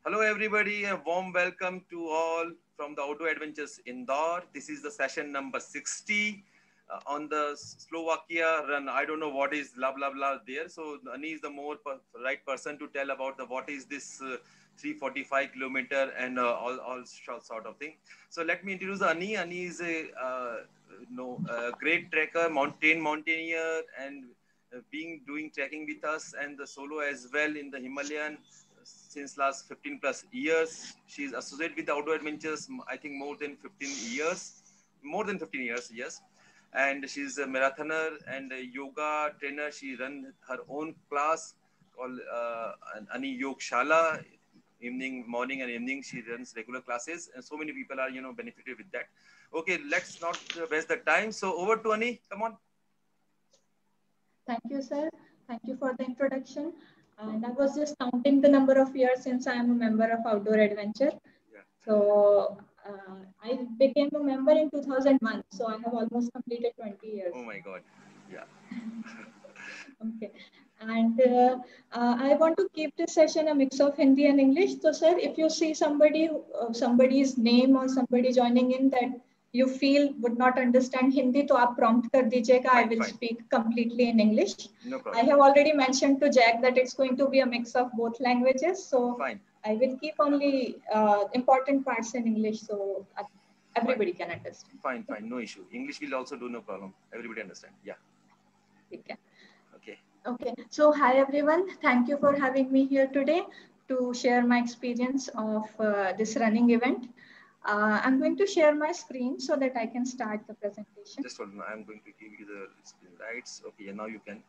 Hello, everybody. A warm welcome to all from the Outdoor Adventures Indore. This is the session number 60 on the Slovakia run. I don't know what is blah blah blah there. So Ani is the right person to tell about the what is this 345 kilometer and all sort of thing. So let me introduce Ani. Ani is a great trekker, mountaineer, and being doing trekking with us and the solo as well in the Himalayan since last 15 plus years. She's associated with Outdoor Adventures, I think more than 15 years. More than 15 years, yes. And she's a marathoner and a yoga trainer. She runs her own class called Ani Yog Shala. Morning and evening, she runs regular classes. And so many people are, benefited with that. Okay, let's not waste the time. So over to Ani, come on. Thank you, sir. Thank you for the introduction. And I was just counting the number of years since I am a member of Outdoor Adventure. Yeah. So I became a member in 2001. So I have almost completed 20 years. Oh my God. Yeah. Okay. And I want to keep this session a mix of Hindi and English. So, sir, if you see somebody's name or somebody joining in that you feel would not understand Hindi, तो आप prompt कर दीजिएगा. I will speak completely in English. No problem. I have already mentioned to Jack that it's going to be a mix of both languages. So I will keep only important parts in English so everybody can understand. Fine. No issue. English will also do, no problem. Everybody understand. Yeah. Okay. Okay. So hi everyone. Thank you for having me here today to share my experience of this running event. I'm going to share my screen so that I can start the presentation. Just hold on. I'm going to give you the screen rights. Okay, now you can.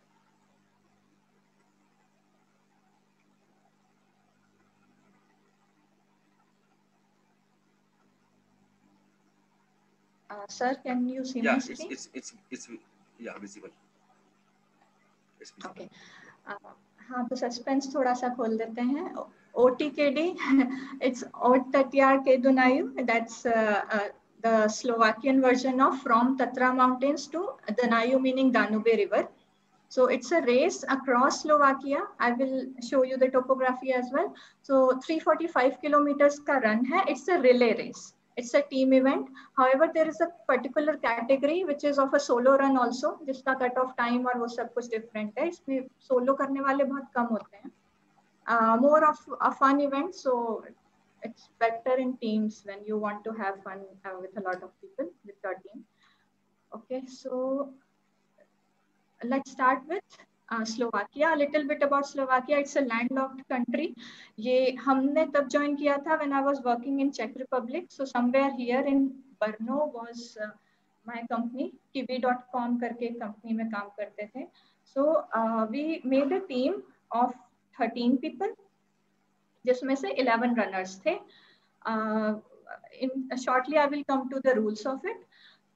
Sir, can you see my screen? It's visible. Okay. हाँ तो suspense थोड़ा सा खोल देते हैं. OTKD, it's Od Tatyar ke Dunayu. That's the Slovakian version of From Tatra Mountains to Dunayu, meaning Danube River. So it's a race across Slovakia. I will show you the topography as well. So 345 kilometers ka run hai. It's a relay race. It's a team event. However, there is a particular category which is of a solo run also, जिसका cut off time और वो सब कुछ different है. इसमें solo करने वाले बहुत कम होते हैं. More of a fun event, so it's better in teams when you want to have fun with a lot of people with your team. Okay, so let's start with Slovakia. A little bit about Slovakia. It's a landlocked country. ये हमने तब join किया था when I was working in Czech Republic. So somewhere here in Brno was my company. Kiwi.com करके company में काम करते थे. So we made a team of 13 people, जिसमें से 11 runners थे. Shortly I will come to the rules of it.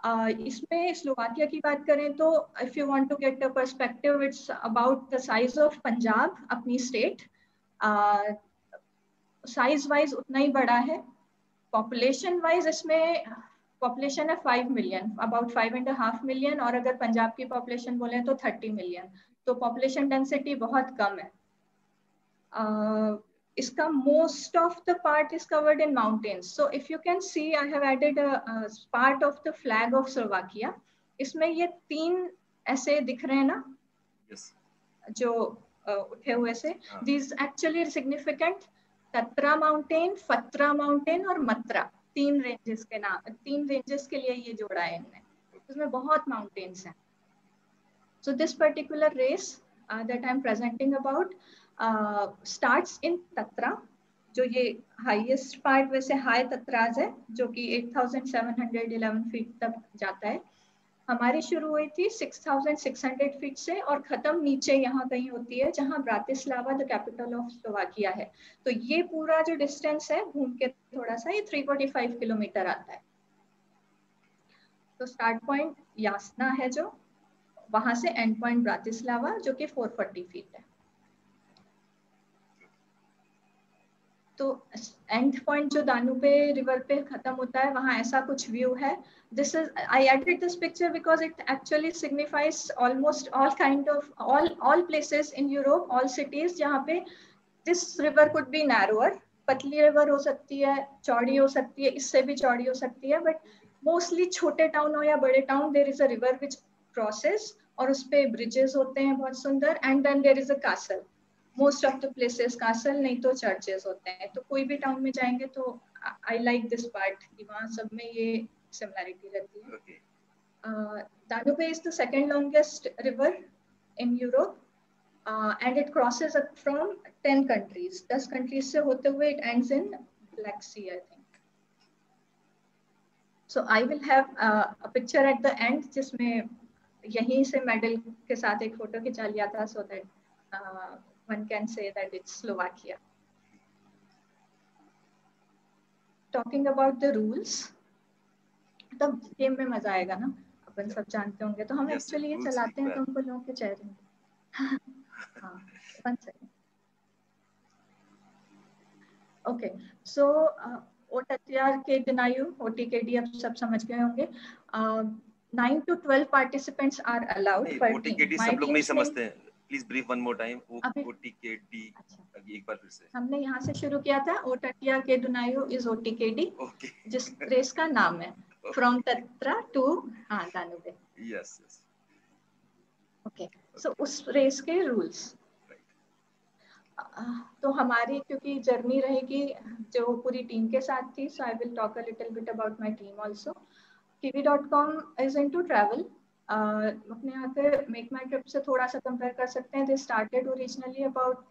इसमें Slovakia की बात करें तो if you want to get a perspective, it's about the size of Punjab, अपनी state. Size wise उतना ही बड़ा है. Population wise इसमें population है 5 million, about 5.5 million, और अगर पंजाब की population बोले तो 30 million. तो population density बहुत कम है. Iska most of the part is covered in mountains. So if you can see, I have added a part of the flag of Slovakia. इसमें ये तीन ऐसे दिख रहे हैं ना? Yes. जो उठे हुए से. These actually are significant. Tatra mountain, Fatra mountain और Matra. तीन ranges के नाम, तीन ranges के लिए ये जोड़ा है इनने. इसमें बहुत mountains हैं. So this particular race that I'm presenting about starts in Tatra, जो ये highest part वैसे high Tatras है, जो कि 8,711 feet तक जाता है. हमारी शुरू हुई थी 6,600 feet से और खत्म नीचे यहाँ कहीं होती है जहाँ Bratislava the capital of Slovakia है. तो ये पूरा जो डिस्टेंस है घूम के थोड़ा सा ये 345 किलोमीटर आता है. तो स्टार्ट पॉइंट यासना है जो, वहां से एंड पॉइंट ब्रातिस्लावा जो कि 440 फीट है. तो एंड पॉइंट जो दानुबे रिवर पे खत्म होता है वहां ऐसा कुछ व्यू है. This is I added this picture because it actually signifies almost all kind of all places in Europe, all cities जहाँ पे this river could be narrower पतली रिवर हो सकती है, चौड़ी हो सकती है, इससे भी चौड़ी हो सकती है, बट मोस्टली छोटे टाउन हो या बड़े town, there is a river which crosses, और उस पे ब्रिजेस होते हैं बहुत सुंदर, and then there is a castle, most of the places castle, नहीं तो चर्चेस होते हैं। तो कोई भी टाउन में जाएंगे तो आई लाइक दिस पार्ट कि वहाँ सब में ये सिमिलैरिटी रहती है। Okay. Danube is the second longest river in Europe, and it crosses from 10 countries. 10 countries से होते हुए it ends in Black Sea, I think. So I will have a picture at the end जिसमें यहीं से medal के साथ एक photo खिंचा लिया था, so that one can say that it's Slovakia. Talking about the rules, तब गेम में मजा आएगा ना, अपन सब जानते होंगे। तो हम एक्चुअली ये चलाते हैं तो हमको लोगों के चेहरे हाँ, 1 second. Okay, so OTTR के Dinayu, OTKD आप सब समझ गए होंगे। 9 to 12 participants are allowed per team. OTKD सब लोग नहीं समझते हैं, please brief one more time. OTKD एक बार फिर से। हमने यहाँ से शुरू किया था, OTTR के Dinayu is OTKD, जिस रेस का नाम है from Tatra to Danube. Yes, yes. Okay, so उस रेस के रूल्स, तो हमारी क्योंकि जर्नी रहेगी जो पूरी टीम के साथ थी, so I will talk a little bit about my team also. Kiwi.com is into travel. अपने यहाँ पे Make My Trip से थोड़ा सा compare कर सकते हैं। They started originally about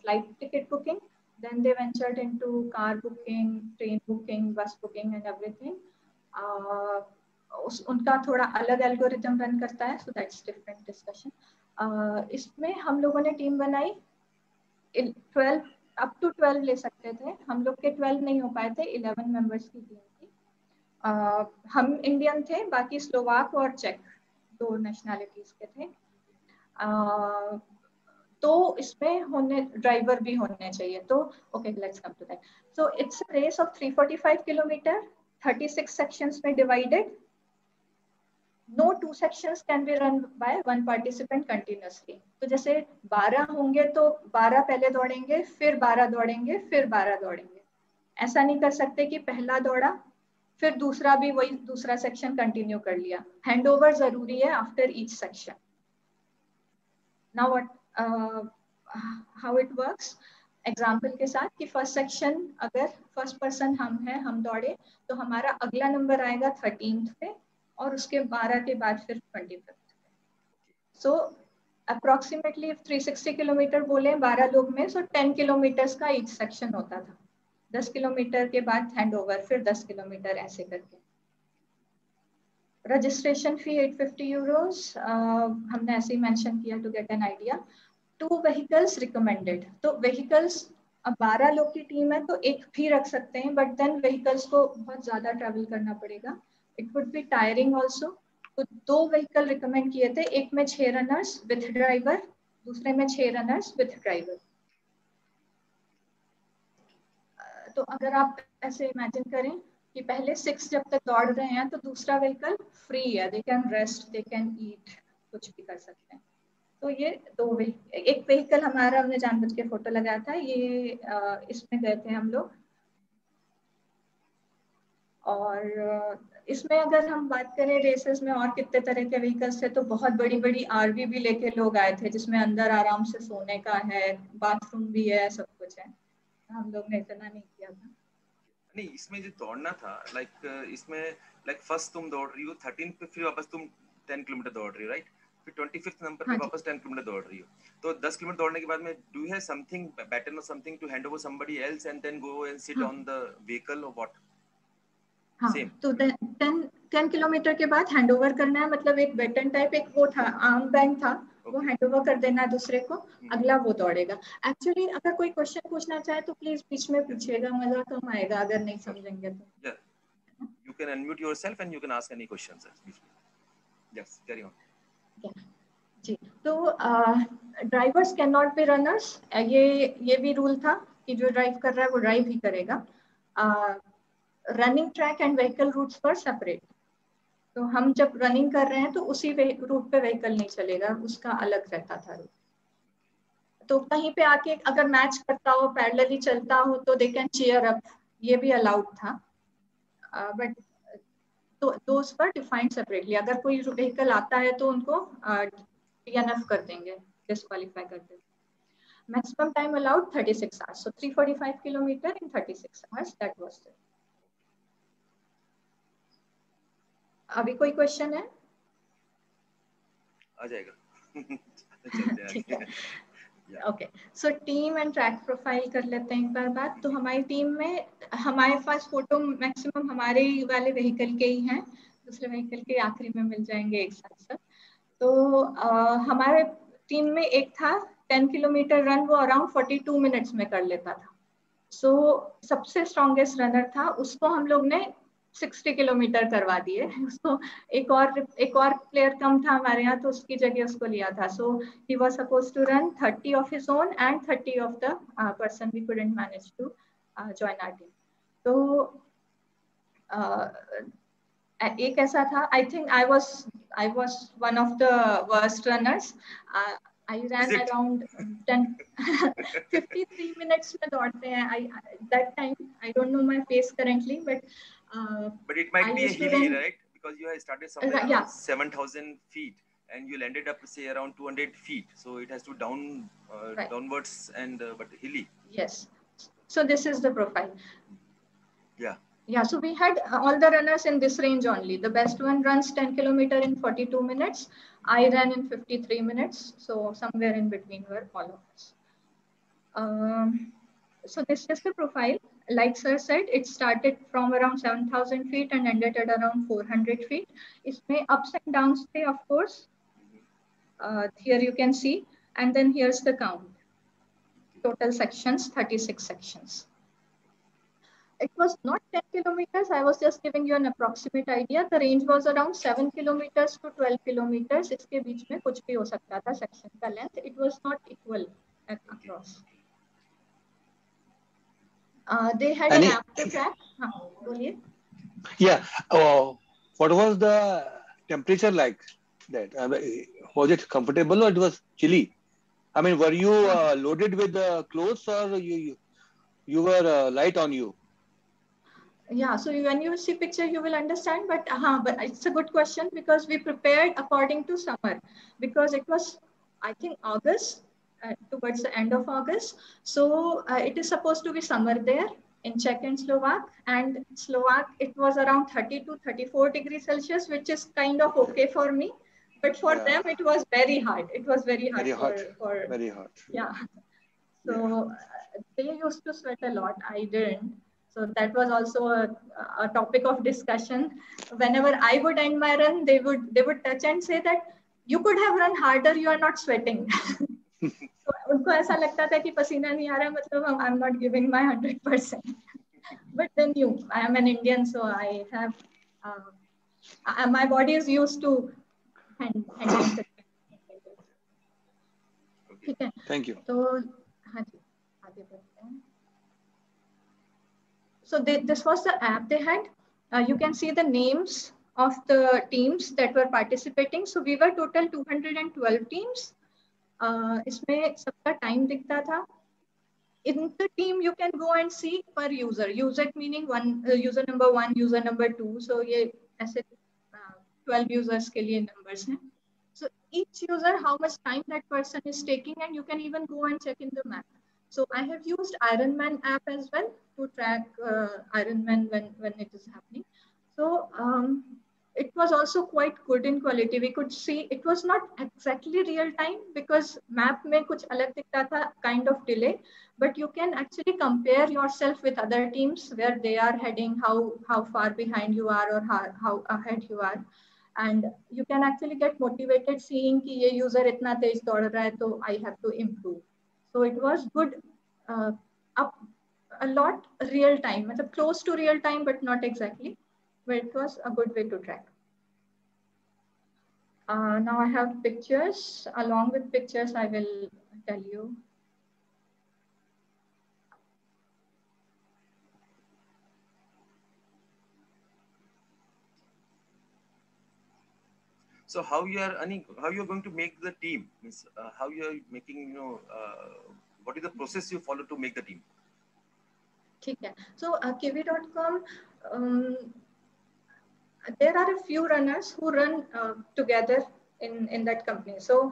flight ticket booking, then they ventured into car booking, train booking, bus booking and everything. उनका थोड़ा अलग एल्गोरिथम रन करता है, so that's different discussion. इसमें हम लोगों ने टीम बनाई 12 अप टू 12 ले सकते थे, हम लोग के 12 नहीं हो पाए थे, 11 मेंबर्स की टीम थी। हम इंडियन थे, बाकी स्लोवाक और चेक 2 नेशनैलिटीज के थे। तो इसमें होने ड्राइवर भी होने चाहिए। तो okay, let's come to that. So it's a race of 345 kilometre, 36 sections में divided. No 2 sections can be run by 1 participant continuously. तो जैसे 12 होंगे तो 12 पहले दौड़ेंगे, फिर 12 दौड़ेंगे, फिर 12 दौड़ेंगे। ऐसा नहीं कर सकते कि पहला दौड़ा फिर दूसरा भी वही दूसरा सेक्शन कंटिन्यू कर लिया। हैंडओवर जरूरी है after each section. Now what how it works, example के साथ कि फर्स्ट सेक्शन अगर फर्स्ट पर्सन हम हैं, हम दौड़े तो हमारा अगला नंबर आएगा 13th पे और उसके 12 के बाद फिर 25th। सो अप्रोक्सीमेटली 360 किलोमीटर बोले 12 लोग में, सो 10 किलोमीटर्स का ईच सेक्शन होता था। 10 किलोमीटर के बाद हैंडओवर, फिर 10 किलोमीटर, ऐसे करके। रजिस्ट्रेशन फी 850 यूरोस, हमने ऐसे ही मेंशन किया to get an idea. 2 vehicles recommended, तो व्हीकल्स अब 12 लोग की टीम है तो एक भी रख सकते हैं, बट देन व्हीकल्स को बहुत ज्यादा ट्रैवल करना पड़ेगा, it would be tiring also. तो 2 व्हीकल रिकमेंड किए थे, एक में 6 रनर्स विथ ड्राइवर, दूसरे में 6 रनर्स विथ ड्राइवर। तो अगर आप ऐसे इमेजिन करें कि पहले 6 जब तक दौड़ रहे हैं तो दूसरा व्हीकल फ्री है, they can rest, they can eat, कुछ भी कर सकते हैं। तो ये 2 एक व्हीकल हमारा, हमने जानबूझ के फोटो लगाया था, ये इसमें गए थे हम लोग। और इसमें अगर हम बात करें रेसेस में और कितने तरह के व्हीकल्स थे, तो बहुत बड़ी बड़ी आरवी भी लेके लोग आए थे जिसमें अंदर आराम से सोने का है, बाथरूम भी है, सब कुछ है। हम लोग ने इतना नहीं किया था। नहीं, इसमें जो दौड़ना था, इसमें फर्स्ट तुम दौड़ रही हो 13 पे, फिर वापस तुम 10 किलोमीटर दौड़ रही हो, राइट? फिर 25th नंबर पे वापस 10 किलोमीटर दौड़ रही हो। तो 10 किलोमीटर दौड़ने के बाद में do you have something baton और something to hand over somebody else and then go and sit on the vehicle और व्हाट? हाँ, तो 10 किलोमीटर के बाद हैंड ओवर करना है, मतलब एक बैटन टाइप, एक वो था, आर्म बैंड था, वो हैंड ओवर कर देना है दूसरे को, अगला वो दौड़ेगा। एक्चुअली अगर कोई क्वेश्चन पूछना चाहे तो प्लीज बीच में पूछिएगा, मजा कम आएगा अगर नहीं समझेंगे तो। You can unmute yourself and you can ask any questions. Yes, carry on. जी, तो drivers can not be runners, ये भी रूल था कि जो ड्राइव कर रहा है वो ड्राइव ही करेगा। Running track and vehicle routes पर सेपरेट, तो हम जब रनिंग कर रहे हैं तो उसी रूट पे व्हीकल नहीं चलेगा, उसका अलग रहता था रूट। तो कहीं पे आके अगर मैच करता हो, पैरेलली चलता हो, तो दे कैन चीयर अप, ये भी अलाउड था। बट तो दोस वर डिफाइंड सेपरेटली। अगर कोई व्हीकल आता है तो उनको DNF कर देंगे, डिस्क्वालीफाई कर देंगे। Maximum time allowed 36 hours. So 345 kilometer in 36 hours. That was it. अभी कोई क्वेश्चन है? आ जाएगा। ठीक है। Okay, so team and track profile कर लेते हैं एक बार बात। तो हमारी टीम में हमारे पास फोटो मैक्सिमम हमारे वाले व्हीकल के ही हैं, दूसरे व्हीकल के आखिरी में मिल जाएंगे एक साथ सब। तो हमारे टीम में एक था 10 किलोमीटर रन, वो अराउंड 42 मिनट्स में कर लेता था। सो सबसे स्ट्रॉन्गेस्ट रनर था, उसको हम लोग ने 60 किलोमीटर करवा दिए। उसको एक और प्लेयर कम था हमारे यहाँ, तो उसकी जगह उसको लिया था। So he was supposed to run 30 of his own and 30 of the person we couldn't manage to join our team. तो एक ऐसा था, I think I was one of the worst runners. I ran around 53 minutes में दौड़ते हैं। That time I don't know my pace currently, but it might I be a used to hilly, run, right? Because you have started somewhere yeah, around 7,000 feet and you landed up say around 200 feet. So it has to right, downwards and but hilly. yes. So this is the profile. Yeah. Yeah, so we had all the runners in this range only. The best one runs 10 kilometer in 42 minutes. I ran in 53 minutes. So somewhere in between were all of us. So this is the profile. Like sir said, it started from around 7,000 feet and ended at around 400 feet. Isme ups and downs थे, of course. Here you can see. And then here's the count. Total sections, 36 sections. It was not 10 kilometers. I was just giving you an approximate idea. The range was around 7 kilometers to 12 kilometers. इसके बीच में कुछ भी हो सकता था section का length. It was not equal across. They had an app to track. हाँ, बोलिए. Yeah. What was the temperature like that? Was it comfortable or it was chilly? I mean, were you loaded with clothes or you were light on you? Yeah, so when you see picture, you will understand. But it's a good question because we prepared according to summer, because it was, I think, August, towards the end of August. So it is supposed to be summer there in Czech and Slovak. And Slovak, it was around 30 to 34 degrees Celsius, which is kind of okay for me. But for them, it was very hard. It was very hard. Very hot. Yeah. So they used to sweat a lot. I didn't. So that was also a topic of discussion. Whenever I would end my run, they would touch and say that you could have run harder. You are not sweating. So उनको ऐसा लगता था कि पसीना नहीं आ रहा, मतलब I'm not giving my 100%. But then I am an Indian, so I have my body is used to handling such. ठीक है. Thank you. तो हाँ जी, आगे बढ़ते हैं. So this was the app they had. You can see the names of the teams that were participating. So we were total 212 teams. इसमें सबका time दिखता था. In the team, you can go and see per user. User meaning user number 1, user number 2. So ये ऐसे 12 users के लिए numbers हैं. So each user, how much time that person is taking, and you can even go and check in the map. So I have used Ironman app as well to track Ironman when it is happening. So it was also quite good in quality. We could see it was not exactly real time because map में कुछ अलग दिखता था, kind of delay. But you can actually compare yourself with other teams where they are heading, how far behind you are or how ahead you are. And you can actually get motivated seeing कि ये user इतना तेज दौड़ रहा है, तो I have to improve. So it was good, up a lot real time, मतलब close to real time, but not exactly. But it was a good way to track. Now I have pictures. Along with pictures, I will tell you. So how you are earning, how you are going to make the team? Means, how you are making, what is the process you follow to make the team? ठीक है. So Kiwi.com, there are a few runners who run together in that company. So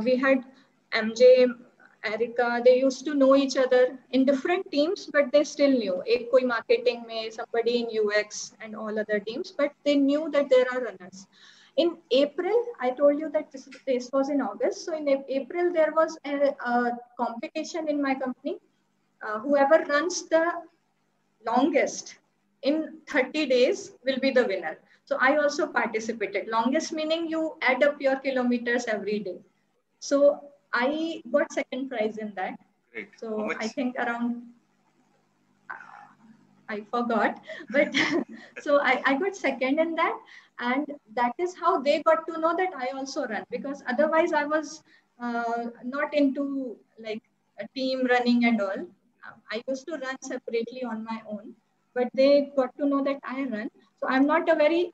we had MJ, Erica, they used to know each other in different teams, but they still knew. एक कोई marketing में, somebody in UX and all other teams, but they knew that there are runners. In April, I told you that this was in August. So in April, there was a competition in my company. Whoever runs the longest in 30 days will be the winner. So I also participated. Longest meaning you add up your kilometers every day. So I got second prize in that. Great. So I think around, I forgot, but so I got second in that. And that is how they got to know that I also run, because otherwise I was not into like a team running and all. I used to run separately on my own, but they got to know that I run. So I'm not a very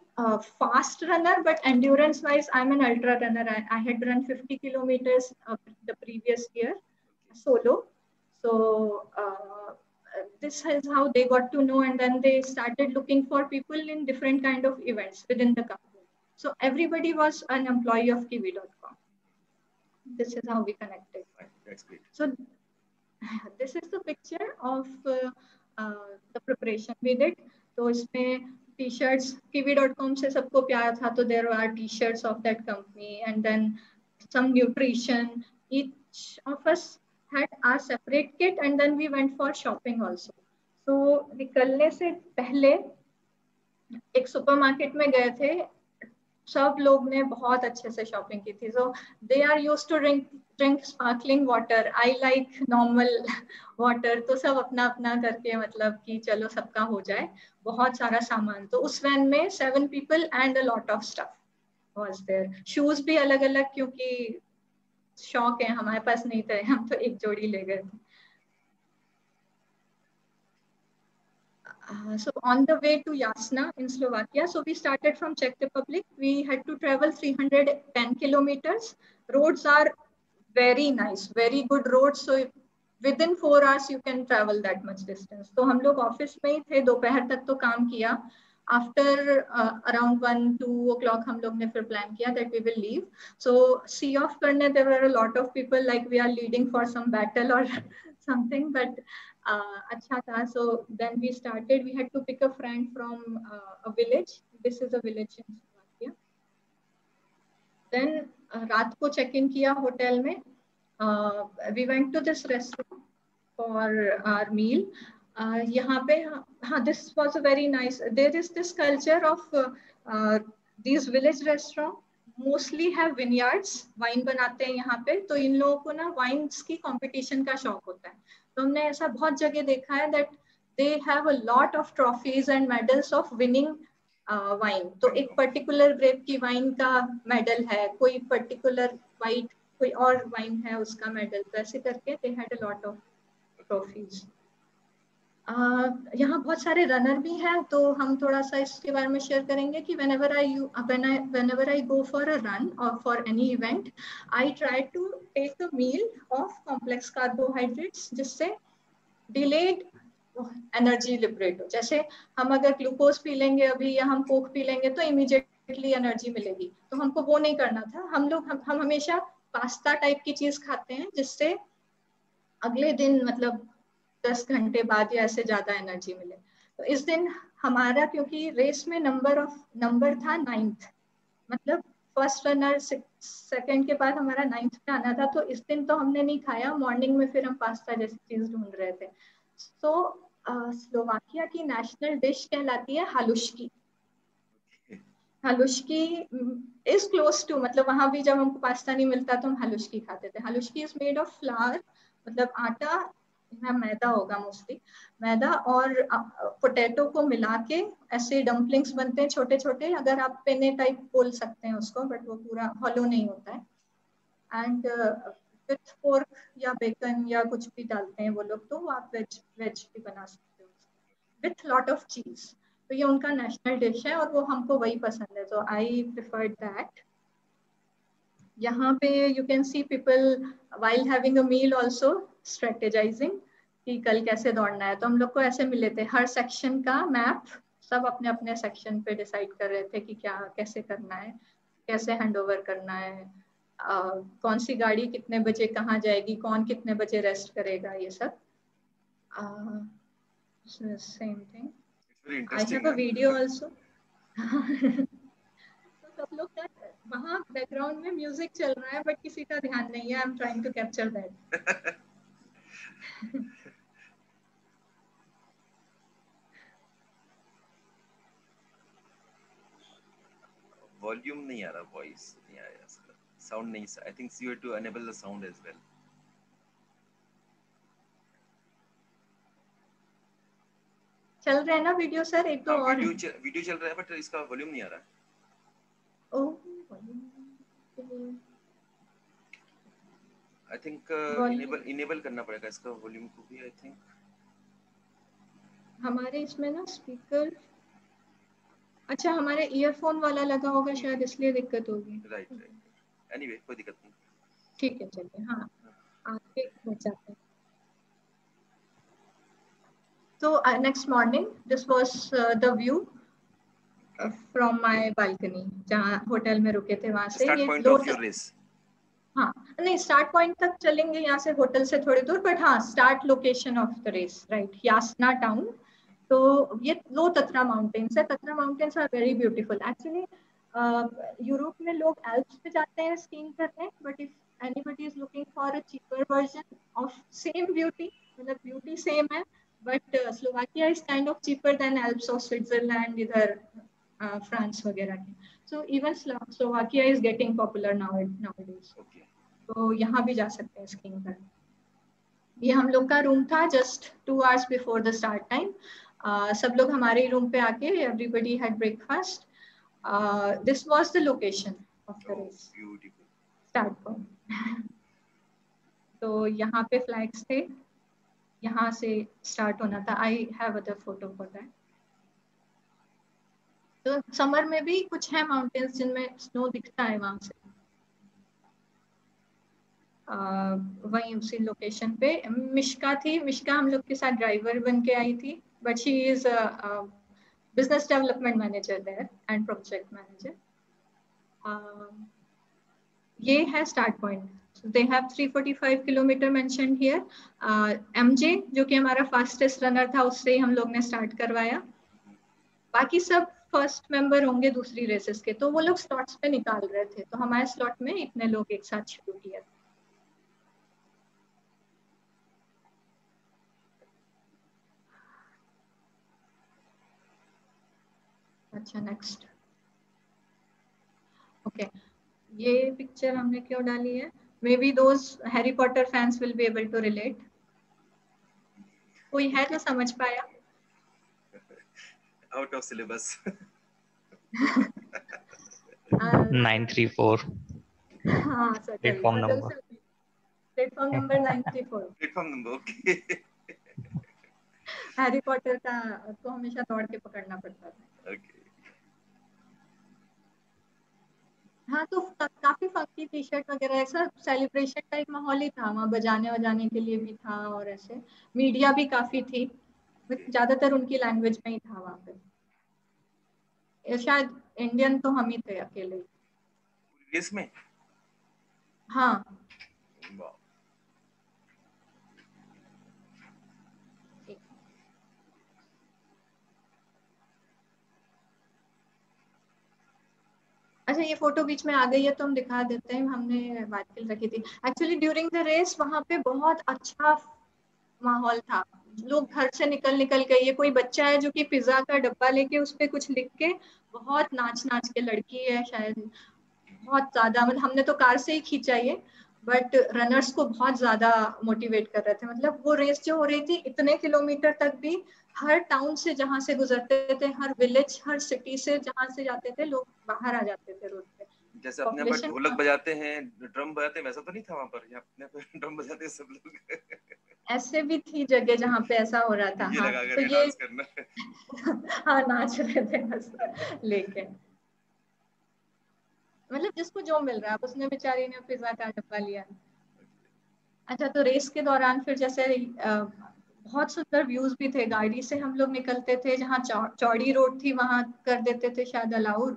fast runner, but endurance wise, I'm an ultra runner. I had run 50 kilometers the previous year solo. So this is how they got to know, and then they started looking for people in different kind of events within the company. So everybody was an employee of Kiwi.com. This is how we connected. That's great. So this is the picture of the preparation we did. तो इसमें t-shirts Kiwi.com से सबको प्यार था, तो there are t-shirts of that company, and then some nutrition. Each of us had our separate kit, and then we went for shopping also. So निकलने से पहले एक सुपरमार्केट में गए थे, सब लोग ने बहुत अच्छे से शॉपिंग की थी. So they are used to drink sparkling water. I like normal water. तो सब अपना अपना करके मतलब कि चलो सबका हो जाए. बहुत सारा सामान. तो उस वैन में 7 people and a lot of stuff was there. Shoes भी अलग अलग, क्योंकि शौक है, हमारे पास नहीं थे, हम तो एक जोड़ी ले गए थे. So on the way to Jasna in Slovakia, so we started from Czech Republic. We had to travel 310 kilometers. Roads are very nice, very good roads. So within 4 hours you can travel that much distance. So हम लोग office में ही थे, दोपहर तक तो काम किया. After around 1-2 o'clock हम लोग ने फिर plan किया that we will leave. So see off करने there were a lot of people like we are leading for some battle or something, but अच्छा था. So then we started. We had to pick a friend from a village. This is a village in Slovakia. Then रात को check in किया hotel में. We went to this restaurant for our meal. यहाँ पे हाँ, this was a very nice. There is this culture of these village restaurant mostly have vineyards. Wine बनाते हैं यहाँ पे. तो इन लोगों को ना wines की competition का शौक होता है. तो हमने ऐसा बहुत जगह देखा है that they have a lot of trophies and medals of winning wine. तो एक particular grape की wine का medal है, कोई particular white कोई और wine है उसका medal. तो ऐसे करके they had a lot of trophies. यहाँ बहुत सारे रनर भी हैं, तो हम थोड़ा सा इसके बारे में शेयर करेंगे कि whenever I go for a run or for any event, I try to take a meal of complex carbohydrates जिससे delayed energy liberate हो. जैसे हम अगर ग्लूकोज पी लेंगे अभी या हम कोक पी लेंगे तो immediately एनर्जी मिलेगी, तो हमको वो नहीं करना था. हम हमेशा पास्ता टाइप की चीज खाते हैं जिससे अगले दिन मतलब 10 घंटे बाद या ऐसे ज्यादा एनर्जी मिले. तो इस दिन हमारा क्योंकि रेस में नंबर था 9th, मतलब फर्स्ट रनर सेकंड के बाद हमारा 9th पे आना था. तो इस दिन तो हमने नहीं खाया. मॉर्निंग में फिर हम पास्ता जैसी चीज ढूंढ रहे थे. तो स्लोवाकिया की नेशनल डिश कहलाती है हालुश्की. हालुश्की इज क्लोज टू, मतलब वहां भी जब हमको पास्ता नहीं मिलता तो हम हालुश्की खाते थे. हालुश्की इज मेड ऑफ फ्लावर, मतलब आटा, मैदा होगा मोस्टली, मैदा और पोटैटो को मिला के ऐसे डम्पलिंग्स बनते हैं छोटे छोटे. अगर आप पेने टाइप बोल सकते हैं उसको, बट वो पूरा हॉलो नहीं होता है. एंड विथ पोर्क या बेकन या कुछ भी डालते हैं वो लोग, तो आप वेज भी बना सकते हो विथ लॉट ऑफ चीज. तो ये उनका नेशनल डिश है और वो हमको वही पसंद है, तो आई प्रिफर्ड दैट. यहाँ पे you can see people while having a meal also strategizing कि कल कैसे दौड़ना है। तो हम लोग को ऐसे मिले थे, हर सेक्शन का मैप, सब अपने अपने सेक्शन पे डिसाइड कर रहे थे कि क्या कैसे करना है, कैसे हैंड ओवर करना है, कौन सी गाड़ी कितने बजे कहाँ जाएगी, कौन कितने बजे रेस्ट करेगा, ये सब। Same thing, I have a video also. सब लोग का वहाँ बैकग्राउंड में म्यूजिक चल रहा है बट किसी का ध्यान नहीं है। I am trying to capture that. Volume नहीं आ रहा, वॉइस नहीं आ रहा, साउंड नहीं। I think you have to enable the sound as well. चल रहा है ना वीडियो सर? एक तो और वीडियो चल रहा है बट इसका वॉल्यूम नहीं आ रहा। ओह, आई थिंक इनेबल करना पड़ेगा इसका वॉल्यूम को भी। आई थिंक हमारे इसमें ना स्पीकर, अच्छा हमारे ईयरफोन वाला लगा होगा शायद, इसलिए दिक्कत होगी। राइट। एनीवे कोई दिक्कत नहीं, ठीक है चलिए। हाँ आगे बचाते हैं। तो next morning this was the view from my balcony, जहाँ होटल में रुके थे वहां से। ये लो, हाँ नहीं स्टार्ट पॉइंट तक चलेंगे यहाँ से, होटल से थोड़ी दूर, बट हाँ start location of the race, right, Jasna town. तो ये लो तत्रा माउंटेन्स है। Tatra mountains are very beautiful actually. Europe में लोग एल्प्स पे जाते हैं स्कीइंग करने, but if anybody is looking for a cheaper version of same beauty, मतलब ब्यूटी सेम है, but Slovakia is kind of cheaper than Alps of Switzerland, इधर France वगैरह के। So even Slovakia is getting popular nowadays. तो यहाँ भी जा सकते हैं स्कीइंग करने। ये हम लोग का रूम था just 2 hours before the start time. सब लोग हमारे रूम पे आके everybody had breakfast. This was the location of the race, start point. तो यहाँ पे फ्लैग्स थे, यहाँ से स्टार्ट होना था। I have other photo for that. तो समर में भी कुछ है माउंटेन्स जिनमें स्नो दिखता है वहां से। वहीं उसी लोकेशन पे मिश्का थी। मिश्का हम लोग के साथ ड्राइवर बन के आई थी, but she is business development manager there and project manager. ये है start point. They have 345 kilometre mentioned here. MJ जो कि हमारा फास्टेस्ट रनर था, उससे हम लोग ने स्टार्ट करवाया। बाकी सब फर्स्ट मेंबर होंगे दूसरी रेसेस के, तो वो लोग स्लॉट्स पे निकाल रहे थे, तो हमारे स्लॉट में इतने लोग एक साथ शुरू किया। अच्छा नेक्स्ट, ओके ये पिक्चर हमने क्यों डाली है? Maybe those Harry Potter fans will be able to relate. कोई है जो समझ पाया? Out of syllabus. 934 हाँ sir, platform number, platform number 94। Platform number, okay. Harry Potter का तो हमेशा दौड़ के पकड़ना पड़ता था। ओके। हाँ तो काफी फंकी टी शर्ट वगैरह, ऐसा सेलिब्रेशन टाइप माहौल ही था वहाँ, बजाने वजाने के लिए भी था, और ऐसे मीडिया भी काफी थी, ज्यादातर उनकी लैंग्वेज में ही था वहाँ पे। शायद इंडियन तो हम ही थे अकेले। रेस में? हाँ अच्छा ये फोटो बीच में आ गई है तो हम दिखा देते हैं, हमने बात कर रखी थी। एक्चुअली ड्यूरिंग द रेस वहाँ पे बहुत अच्छा माहौल था। लोग घर से निकल के, ये कोई बच्चा है जो कि पिज्जा का डब्बा लेके उस पे कुछ लिख के बहुत नाच के, लड़की है शायद, बहुत ज्यादा, मतलब हमने तो कार से ही खींचा ये, बट रनर्स को बहुत ज्यादा मोटिवेट कर रहे थे। मतलब वो रेस जो हो रही थी इतने किलोमीटर तक भी, हर टाउन से जहाँ से गुजरते थे, हर विलेज, हर सिटी से जहाँ से जाते थे लोग, बाहर आ जाते थे रोड पे। जैसे अपने यहाँ पर ढोलक बजाते हैं, ड्रम बजाते हैं, वैसा तो नहीं था वहाँ पर? अपने पे ड्रम बजाते सब लोग। ऐसे भी थी जगह जहाँ पे ऐसा हो रहा था। हाँ तो ये डांस करना। हाँ नाच रहे थे बस लेके, मतलब जिसको जो मिल रहा है, उसने बेचारी ने पिज्जा का डब्बा लिया। अच्छा, तो रेस के दौरान फिर जैसे बहुत सुंदर व्यूज भी थे, गाड़ी से हम लोग निकलते थे, जहाँ चौड़ी रोड थी वहां कर देते थे शायद अलाउ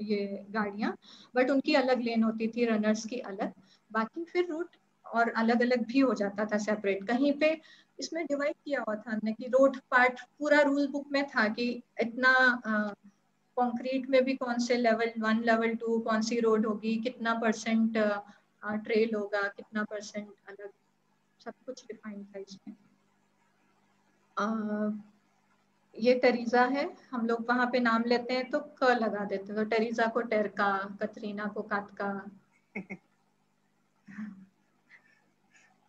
ये गाड़ियां, बट उनकी अलग लेन होती थी, रनर्स की अलग। बाकी फिर रूट और अलग अलग भी हो जाता था, सेपरेट। कहीं पे इसमें डिवाइड किया हुआ था हमने कि रोड पार्ट पूरा रूल बुक में था कि इतना कंक्रीट में भी कौन से लेवल 1 लेवल 2 कौन सी रोड होगी, कितना परसेंट ट्रेल होगा, कितना परसेंट अलग, सब कुछ डिफाइन था इसमें। ये टेरिजा है, हम लोग वहां पे नाम लेते हैं तो क लगा देते हैं, तो टेरिजा को टेरका, कतरीना को कातका।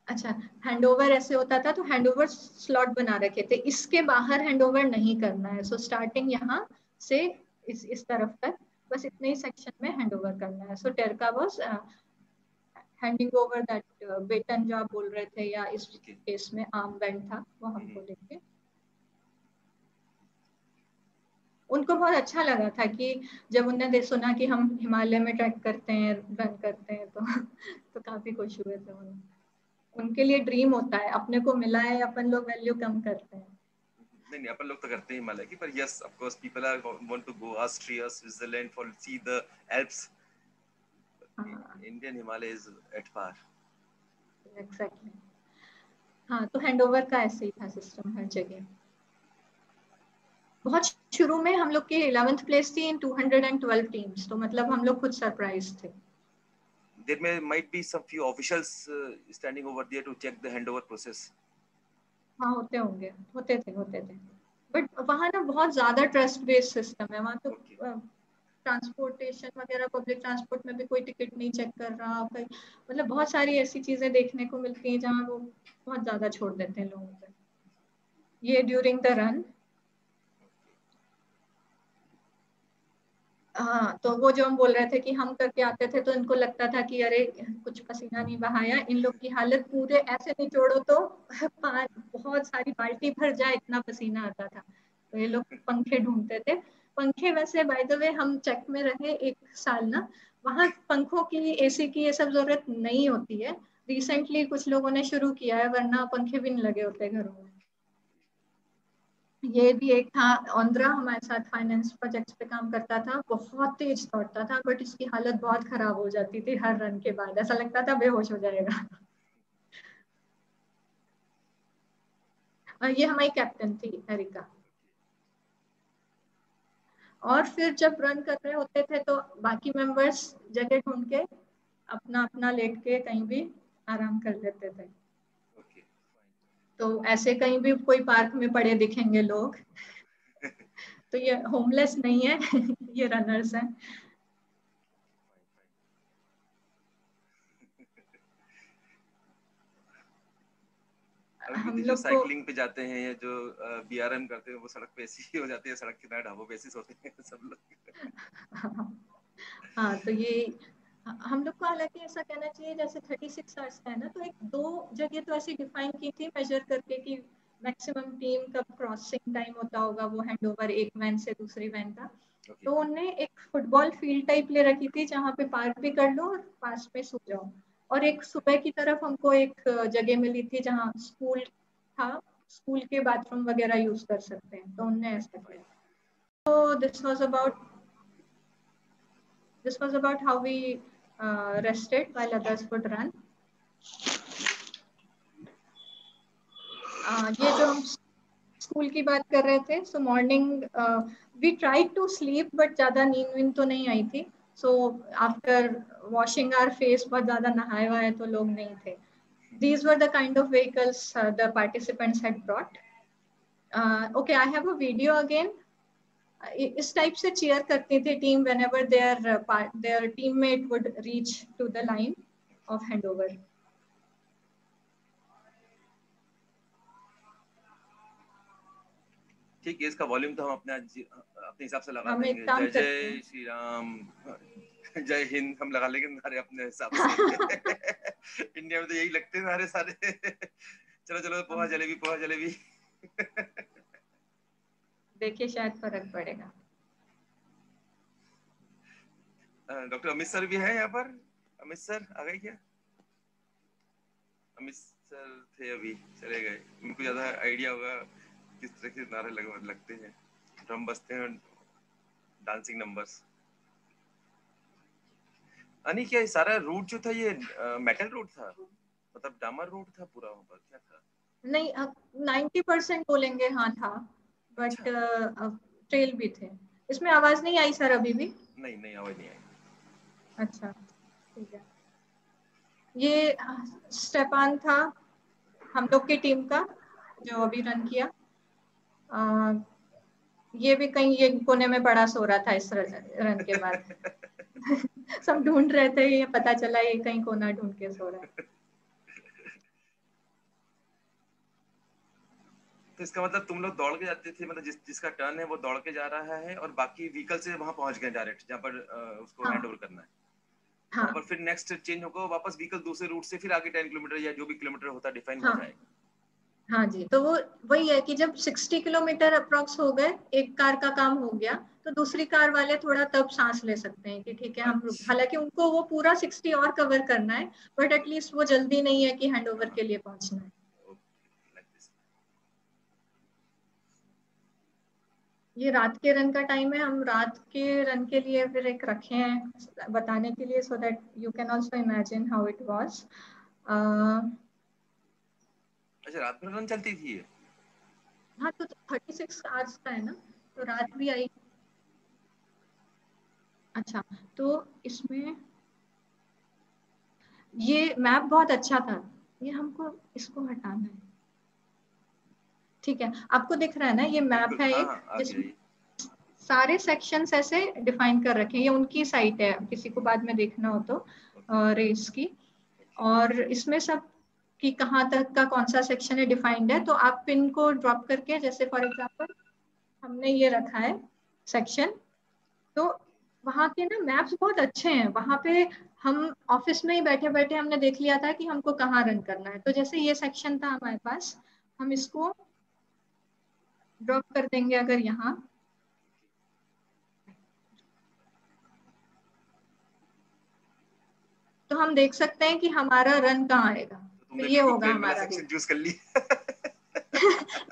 अच्छा, हैंडओवर ऐसे होता था, तो हैंडओवर स्लॉट बना रखे थे, इसके बाहर हैंडओवर नहीं करना है। सो स्टार्टिंग यहाँ से इस तरफ तक बस इतने ही सेक्शन में हैंडओवर करना है। So Terka was handing over that baton जो आप बोल रहे थे, या इस केस में आर्म बैंड था, वो हमको लेके। उनको बहुत अच्छा लगा था कि जब उन्होंने सुना कि हम हिमालय में ट्रैक करते हैं, रन करते हैं, तो काफी खुश हुए थे। उनके लिए ड्रीम होता है, अपने को मिला है, अपन लोग वैल्यू कम करते हैं। नहीं अपन लोग तो करते हैं हिमालय की, पर yes of course people are want to go Austria, Switzerland for see the Alps. Indian Himalaya is at par. Exactly. हाँ, तो हैंडओवर का ऐसे ही था सिस्टम हर जगह। बहुत शुरू में हम लोग की 11th प्लेस थी इन 212 टीम्स, तो मतलब हम लोग खुद सरप्राइज थे। There might be some few officials standing over there to check the handover process. हाँ, होते होंगे, होते थे। बट वहाँ ना बहुत ज्यादा ट्रस्ट बेस्ड सिस्टम है वहाँ तो। ट्रांसपोर्टेशन वगैरह, पब्लिक ट्रांसपोर्ट में भी कोई टिकट नहीं चेक कर रहा, मतलब बहुत सारी ऐसी चीजें देखने को मिलती हैं जहाँ वो बहुत ज्यादा छोड़ देते हैं लोगों को। ये ड्यूरिंग द रन। हाँ, तो वो जो हम बोल रहे थे कि हम करके आते थे तो इनको लगता था कि अरे कुछ पसीना नहीं बहाया, इन लोग की हालत पूरे ऐसे निचोड़ो तो बहुत सारी बाल्टी भर जाए, इतना पसीना आता था। तो ये लोग पंखे ढूंढते थे। पंखे वैसे बाय द वे हम चेक में रहे 1 साल ना, वहाँ पंखों की, एसी की ये सब जरूरत नहीं होती है। रिसेंटली कुछ लोगों ने शुरू किया है, वरना पंखे भी नहीं लगे होते घरों में। ये भी एक था, ऑन्ड्रा हमारे साथ फाइनेंस प्रोजेक्ट्स पे काम करता था, बहुत तेज दौड़ता था, बट इसकी हालत बहुत खराब हो जाती थी हर रन के बाद, ऐसा लगता था बेहोश हो जाएगा। और ये हमारी कैप्टन थी एरिका। और फिर जब रन कर रहे होते थे तो बाकी मेंबर्स जगह ढूंढ के अपना अपना लेट के कहीं भी आराम कर लेते थे। तो ऐसे कहीं भी कोई पार्क में पड़े दिखेंगे लोग तो ये होमलेस नहीं है ये रनर्स हैं। हम जो लोग को साइकिलिंग पे जाते हैं या जो बीआरएम करते हैं, वो सड़क पे ऐसी ही हो जाती है, सड़क किनारे ढाबों पे ऐसे सोते हैं सब लोग। हाँ, तो ये हम लोग को हालांकि ऐसा कहना चाहिए जैसे 36 आवर्स का है ना, तो एक 2 जगह तो ऐसी डिफाइन की थी मेजर करके कि मैक्सिमम टीम कब क्रॉसिंग टाइम होता होगा, वो हैंडओवर एक वैन से दूसरी वैन का। तो उन्हें एक फुटबॉल फील्ड टाइप ले रखी थी जहाँ पे पार्क भी कर लो और पास में सो जाओ। और एक सुबह की तरफ हमको एक जगह मिली थी जहाँ स्कूल था, स्कूल के बाथरूम वगैरह यूज कर सकते हैं, तो उनने ऐसा किया। तो this was about how we rested while others would run. ये जो हम स्कूल की बात कर रहे थे, so morning we tried to sleep, but ज्यादा नींद वींद तो नहीं आई थी। So after washing our face, बहुत ज्यादा नहाए हुए तो लोग नहीं थे। These were the kind of vehicles the participants had brought. Okay, I have a video again. इस टाइप से चीयर करती थी team whenever their teammate would reach to the line of handover. ठीक है, इसका वॉल्यूम तो हम अपने हिसाब से लगा हम एक देंगे। काम जय जय श्री राम, जय हिंद हम लगा लेंगे नारे अपने हिसाब से। इंडिया में तो यही लगते हैं नारे सारे। चलो चलो, पोहा जलेबी पोहा जलेबी। देखिए शायद फर्क पड़ेगा। डॉक्टर अमित सर भी है यहाँ पर। अमित सर आ गए क्या? अमित सर थे, अभी चले गए। उनको ज्यादा आइडिया होगा किस तरह के नारे लगते हैं, ड्रम बजते हैं, डांसिंग नंबर्स। अनी क्या सारा रूट जो था ये मेटल रूट था, मतलब डामर रूट था पूरा वहाँ पर, क्या था? नहीं 90% बोलेंगे हाँ था, बट ट्रेल भी थे। इसमें आवाज नहीं आई सर अभी भी? नहीं आवाज नहीं आई। अच्छा ठीक है। ये स्टेफान था हम लोग की टीम का जो अभी रन किया। ये भी कहीं ये कोने में बड़ा सो रहा था इस रन के बाद। सब ढूंढ रहे थे, ये पता चला ये कहीं कोना ढूंढ के सो रहा है। तो इसका मतलब तुम लोग दौड़ के जाते थे, मतलब जिसका टर्न है वो दौड़ के जा रहा है और बाकी व्हीकल से वहां पहुंच गए डायरेक्ट जहाँ पर उसको हाँ, हैंड ओवर करना है। हाँ, और फिर नेक्स्ट चेंज होगा वापस व्हीकल दूसरे रूट से, फिर आगे 10 किलोमीटर या जो भी किलोमीटर होता डिफाइन हाँ, हो जाएगा। हाँ जी। तो वो वही है कि जब 60 किलोमीटर अप्रोक्स हो गए, एक कार का काम हो गया, तो दूसरी कार वाले थोड़ा तब सांस ले सकते हैं कि ठीक है हम, अच्छा। हालांकि उनको वो पूरा 60 और कवर करना है, बट एटलीस्ट वो जल्दी नहीं है कि हैंडओवर के लिए पहुंचना है। ये रात के रन का टाइम है, हम रात के रन के लिए फिर एक रखे हैं बताने के लिए, so that you can also imagine how it was. अच्छा, रात भर रन चलती थी ये? हाँ, तो 36 आवर्स का है ना, तो रात भी आई। अच्छा, तो इसमें ये मैप बहुत अच्छा था, ये हमको इसको हटाना है। ठीक है, आपको दिख रहा है ना ये मैप बिल्कुल, है हाँ एक, हाँ, आ गया जिसमें ये। सारे सेक्शंस ऐसे डिफाइन कर रखे हैं। ये उनकी साइट है, किसी को बाद में देखना हो तो रेस की। और इसमें सब कि कहाँ तक का कौन सा सेक्शन है डिफाइंड है। तो आप पिन को ड्रॉप करके, जैसे फॉर एग्जांपल हमने ये रखा है सेक्शन, तो वहाँ के ना मैप्स बहुत अच्छे हैं। वहाँ पे हम ऑफिस में ही बैठे बैठे हमने देख लिया था कि हमको कहाँ रन करना है। तो जैसे ये सेक्शन था हमारे पास, हम इसको ड्रॉप कर देंगे अगर यहाँ, तो हम देख सकते हैं कि हमारा रन कहाँ आएगा। तो तो तुमने ये बिल्कुल होगा प्लेन वाला हमारा सेक्शन रूट। चूज कर लिया।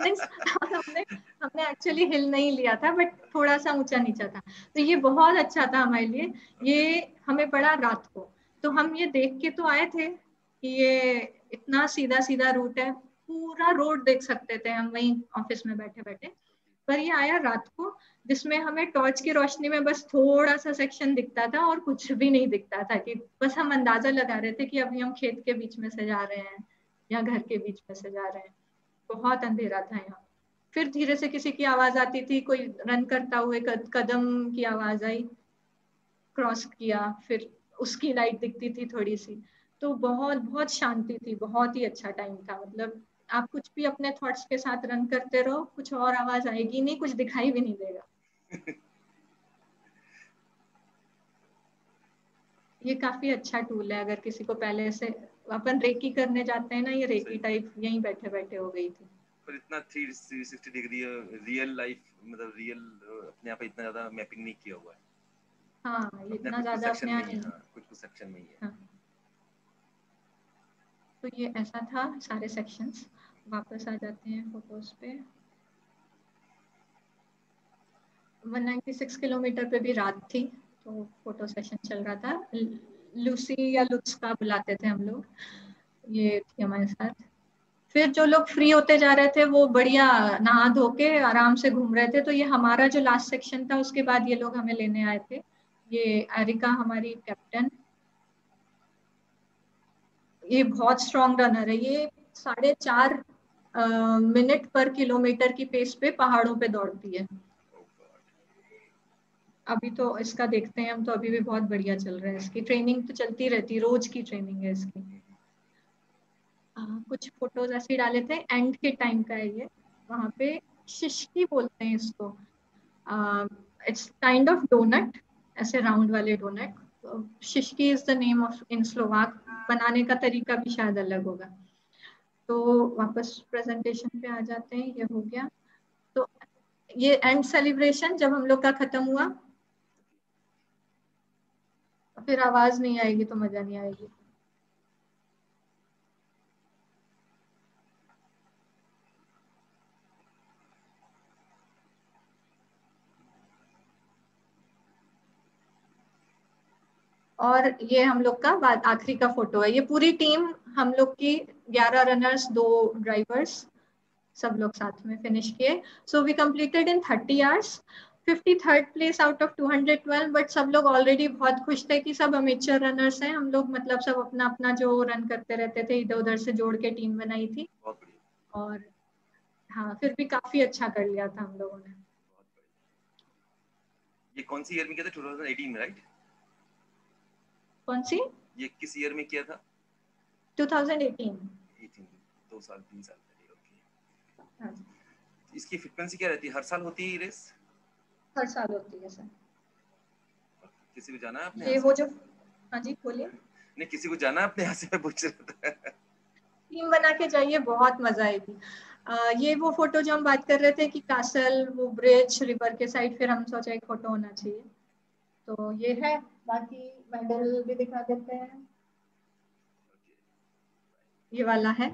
नहीं, हमने हमने एक्चुअली हिल नहीं लिया था, बट थोड़ा सा ऊंचा नीचा था। तो ये बहुत अच्छा था हमारे लिए। ये हमें पड़ा रात को, तो हम ये देख के तो आए थे कि ये इतना सीधा सीधा रूट है, पूरा रोड देख सकते थे हम वहीं ऑफिस में बैठे बैठे। पर ये आया रात को, जिसमें हमें टॉर्च की रोशनी में बस थोड़ा सा सेक्शन दिखता था और कुछ भी नहीं दिखता था। कि बस हम अंदाजा लगा रहे थे कि अभी हम खेत के बीच में से जा रहे हैं या घर के बीच में से जा रहे हैं। बहुत अंधेरा था यहाँ। फिर धीरे से किसी की आवाज आती थी, कोई रन करता हुए कदम की आवाज आई, क्रॉस किया, फिर उसकी लाइट दिखती थी थोड़ी सी। तो बहुत बहुत शांति थी, बहुत ही अच्छा टाइम था। मतलब आप कुछ भी अपने थॉट्स के साथ रन करते रहो, कुछ और आवाज आएगी नहीं, कुछ दिखाई भी नहीं देगा। ये काफी अच्छा टूल है, अगर किसी को पहले से, अपन रेकी करने जाते हैं ना, ये रेकी टाइप यहीं बैठे बैठे हो गई थी। पर इतना 360 डिग्री रियल लाइफ, मतलब रियल अपने आप इतना ज्यादा मैपिंग नहीं किया हुआ है। हाँ, ये अपने इतना कुछ कुछ ज्यादा सेक्शन अपने में यहाँ ही है, नहीं। हाँ कुछ कुछ सेक्शन में ही है। हाँ, तो ये ऐसा था सारे सेक्शंस। वापस आ जाते हैं फोटोज पे। 196 किलोमीटर पे भी रात थी, तो फोटो सेशन चल रहा था। लूसी या लुत्स का बुलाते थे हम लोग, ये थी हमारे साथ। फिर जो लोग फ्री होते जा रहे थे वो बढ़िया नहा धो के आराम से घूम रहे थे। तो ये हमारा जो लास्ट सेक्शन था, उसके बाद ये लोग हमें लेने आए थे। ये एरिका हमारी कैप्टन, ये बहुत स्ट्रॉन्ग रनर है। ये 4.5 मिनट पर किलोमीटर की पेस पे पहाड़ों पे दौड़ती है। अभी तो इसका देखते हैं हम, तो अभी भी बहुत बढ़िया चल रहा है। इसकी ट्रेनिंग तो चलती रहती, रोज की ट्रेनिंग है इसकी। कुछ फोटोज ऐसे डाले थे, एंड के टाइम का है ये। वहां पे शिश्की बोलते हैं इसको। इट्स काइंड ऑफ डोनट, ऐसे राउंड वाले डोनट। शिश्की is the name of in Slovak. बनाने का तरीका भी शायद अलग होगा। तो वापस प्रेजेंटेशन पे आ जाते हैं, ये हो गया। तो ये एंड सेलिब्रेशन जब हम लोग का खत्म हुआ, फिर आवाज नहीं आएगी तो मजा नहीं आएगी। और ये हम लोग का बाद आखिरी का फोटो है। ये पूरी टीम हम लोग की 11 रनर्स, 2 ड्राइवर्स, सब लोग साथ में फिनिश किए। So we completed in 30 hours, 53rd place out of 212। But सब लोग ऑलरेडी बहुत खुश थे कि सब अमेचर रनर्स हैं हम लोग, मतलब सब अपना अपना जो रन करते रहते थे इधर उधर से जोड़ के टीम बनाई थी। बहुत बढ़िया। और हाँ, फिर भी काफी अच्छा कर लिया था हम लोगों ने। ये कौन सी ईयर में किया था? 2018 में, राइट? कौन सी? ये किस ईयर में किया था? 2018। 18, 2 साल 3 साल पहले। ओके। हाँ, इसकी फ्रीक्वेंसी क्या रहती है? हर साल होती है ये रेस? हर साल होती है सर। किसी को जाना है अपने ये यहाँ वो से? जो, हाँ जी बोलिए। नहीं, किसी को जाना है अपने यहाँ से? मैं पूछ रहा था। टीम बना के जाइए, बहुत मजा आएगी। ये वो फोटो जो हम बात कर रहे थे कि कासल, वो ब्रिज, रिवर के साइड, फिर हम सोचा एक फोटो होना चाहिए, तो ये है। बाकी मेडल भी दिखा देते हैं, ये वाला है,